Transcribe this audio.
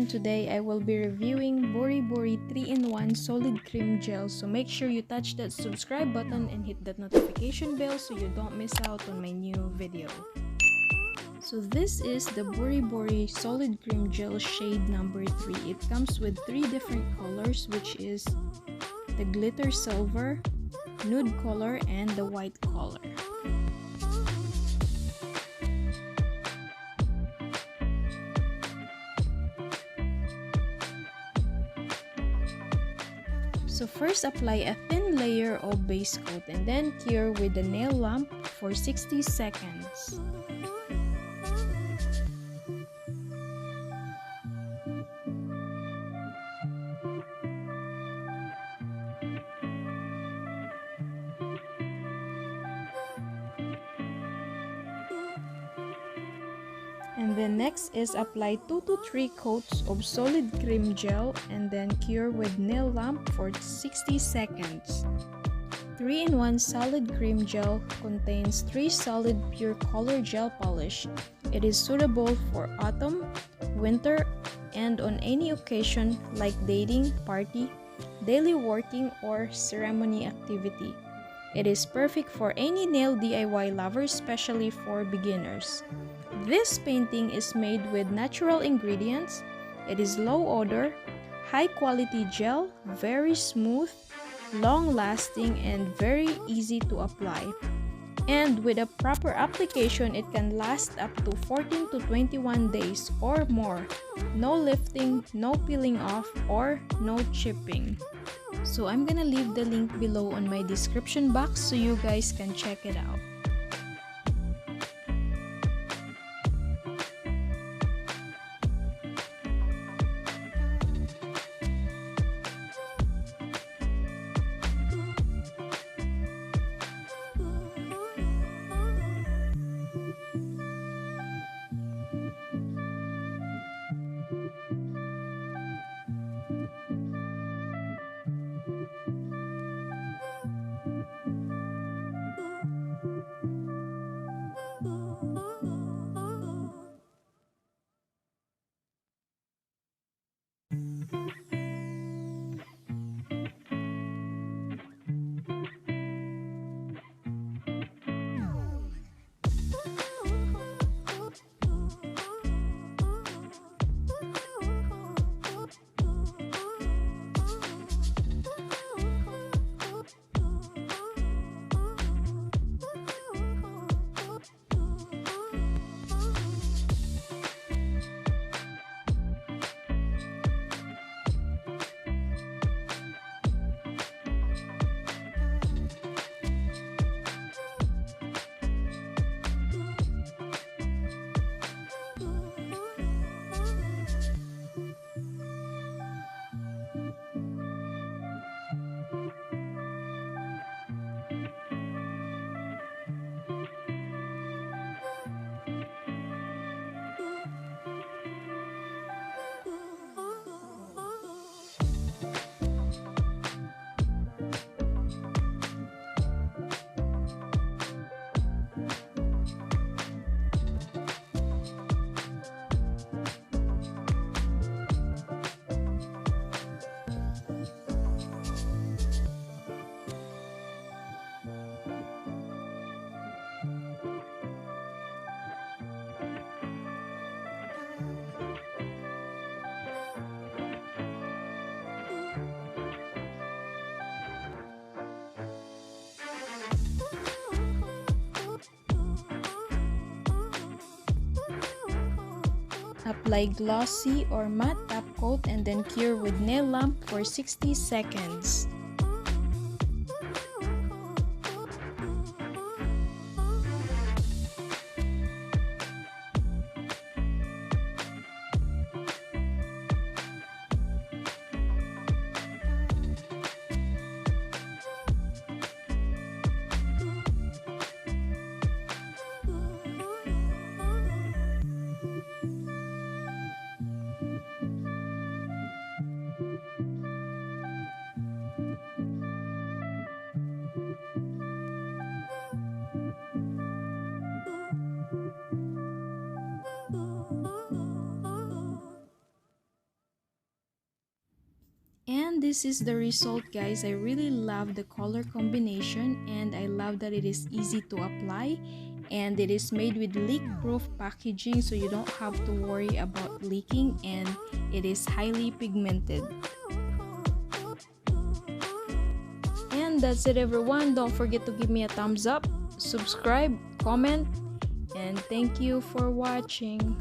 everyone, today I will be reviewing BuriBuri 3-in-1 Solid Cream Gel. So make sure you touch that subscribe button and hit that notification bell so you don't miss out on my new video. So this is the BuriBuri Solid Cream Gel shade number 3. It comes with 3 different colors, which is the glitter silver, nude color, and the white color. So first apply a thin layer of base coat and then cure with the nail lamp for 60 seconds. And then next is apply 2 to 3 coats of solid cream gel and then cure with nail lamp for 60 seconds. 3-in-1 solid cream gel contains 3 solid pure color gel polish. It is suitable for autumn, winter, and on any occasion like dating, party, daily working, or ceremony activity. It is perfect for any nail DIY lovers, especially for beginners. This painting is made with natural ingredients. It is low odor, high quality gel, very smooth, long lasting, and very easy to apply. And with a proper application, it can last up to 14 to 21 days or more. No lifting, no peeling off, or no chipping. So I'm gonna leave the link below on my description box so you guys can check it out. Apply glossy or matte top coat and then cure with nail lamp for 60 seconds. And this is the result, guys. I really love the color combination, and I love that it is easy to apply, and it is made with leak-proof packaging, so you don't have to worry about leaking, and it is highly pigmented. And that's it, everyone. Don't forget to give me a thumbs up, subscribe, comment, and thank you for watching.